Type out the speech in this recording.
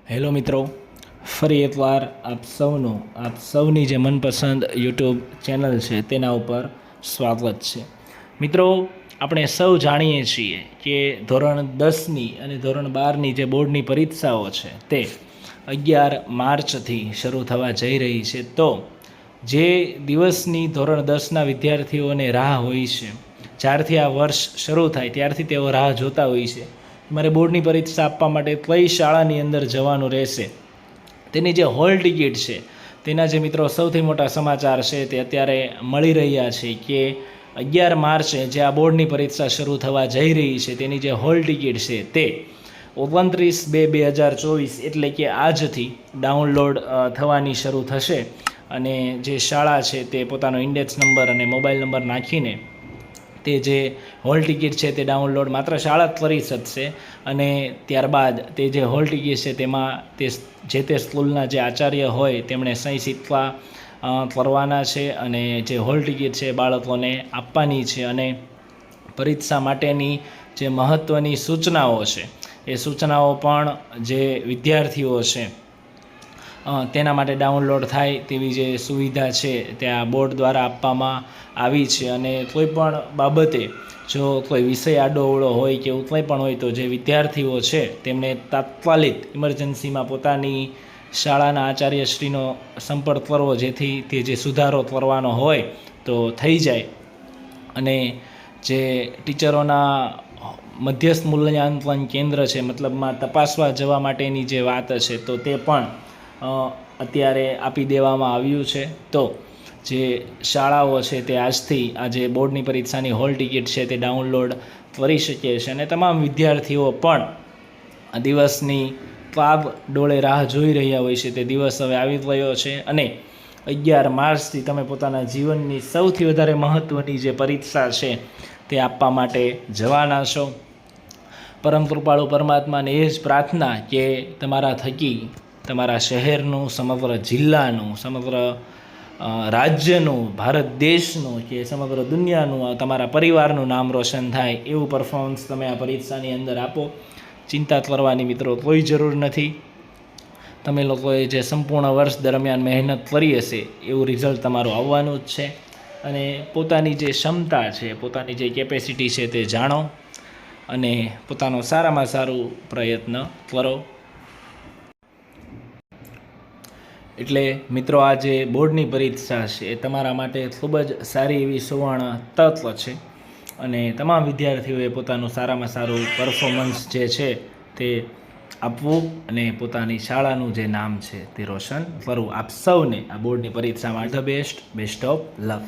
Hello મિત્રો, ફરી એકવાર આપ સૌની જે મનપસંદ યુટ્યુબ ચેનલ છે તેના ઉપર સ્વાગત છે. મિત્રો, આપણે સૌ જાણીએ છીએ કે ધોરણ 10ની અને ધોરણ 12ની જે બોર્ડની પરીક્ષાઓ છે તે 11 માર્ચથી શરૂ થવા જઈ રહી છે. તો જે દિવસની ધોરણ 10ના વિદ્યાર્થીઓને રાહ હોય છે, જ્યારથી આ વર્ષ શરૂ થાય ત્યારથી તેઓ રાહ જોતા હોય છે. મારે બોર્ડની પરીક્ષા આપવા માટે કઈ શાળાની અંદર જવાનું રહેશે, તેની જે હોલ ટિકિટ છે તેના જે મિત્રો સૌથી મોટા સમાચાર છે તે અત્યારે મળી રહ્યા છે કે 11 માર્ચે જે આ બોર્ડની પરીક્ષા શરૂ થવા જઈ રહી છે તેની જે હોલ ટિકિટ છે તે 29/2/2024 એટલે કે આજથી ડાઉનલોડ થવાની શરૂ થશે. અને જે શાળા છે તે પોતાનો ઇન્ડેક્સ નંબર અને મોબાઈલ નંબર નાખીને તે જે હોલ ટિકિટ છે તે ડાઉનલોડ માત્ર શાળા જ કરી શકશે. અને ત્યારબાદ તે જે હોલ ટિકિટ છે તેમાં તે સ્કૂલના જે આચાર્ય હોય તેમણે સહી સિક્કા કરવાના છે અને જે હોલ ટિકિટ છે બાળકોને આપવાની છે. અને પરીક્ષા માટેની જે મહત્ત્વની સૂચનાઓ છે એ સૂચનાઓ પણ જે વિદ્યાર્થીઓ છે તેના માટે ડાઉનલોડ થાય તેવી જે સુવિધા છે ત્યાં બોર્ડ દ્વારા આપવામાં આવી છે. અને કોઈ પણ બાબતે જો કોઈ વિષય આડોઅવળો હોય કે એવું કંઈ પણ હોય તો જે વિદ્યાર્થીઓ છે તેમને તાત્કાલિક ઇમરજન્સીમાં પોતાની શાળાના આચાર્યશ્રીનો સંપર્ક કરવો, જેથી તે જે સુધારો કરવાનો હોય તો થઈ જાય. અને જે ટીચરોના મધ્યસ્થ મૂલ્યાંકન કેન્દ્ર છે, મતલબમાં તપાસવા જવા માટેની જે વાત છે તો તે પણ અત્યારે આપી દેવામાં આવ્યું છે. તો જે શાળાઓ છે તે આજથી આ જે બોર્ડની પરીક્ષાની હોલ ટિકિટ છે તે ડાઉનલોડ કરી શકે છે. અને તમામ વિદ્યાર્થીઓ પણ આ દિવસની કાગ ડોળે રાહ જોઈ રહ્યા હોય છે. તે દિવસ હવે આવી રહ્યો છે અને 11 માર્ચથી તમે પોતાના જીવનની સૌથી વધારે મહત્ત્વની જે પરીક્ષા છે તે આપવા માટે જવાના છો. પરમ કૃપાળુ પરમાત્માને એ જ પ્રાર્થના કે તમારા થકી તમારા શહેરનું, સમગ્ર જિલ્લાનું, સમગ્ર રાજ્યનું, ભારત દેશનું કે સમગ્ર દુનિયાનું, તમારા પરિવારનું નામ રોશન થાય એવું પરફોર્મન્સ તમે આ પરીક્ષાની અંદર આપો. ચિંતા કરવાની મિત્રો કોઈ જરૂર નથી. તમે લોકોએ જે સંપૂર્ણ વર્ષ દરમિયાન મહેનત કરી હશે એવું રિઝલ્ટ તમારું આવવાનું જ છે. અને પોતાની જે ક્ષમતા છે, પોતાની જે કેપેસિટી છે તે જાણો અને પોતાનો સારામાં સારું પ્રયત્ન કરો. એટલે મિત્રો, આ જે બોર્ડની પરીક્ષા છે એ તમારા માટે ખૂબ જ સારી એવી સુવર્ણ તક છે. અને તમામ વિદ્યાર્થીઓએ પોતાનું સારામાં સારું પરફોર્મન્સ જે છે તે આપવું અને પોતાની શાળાનું જે નામ છે તે રોશન કરવું. આપ સૌને આ બોર્ડની પરીક્ષામાં ધ બેસ્ટ ઓફ લક.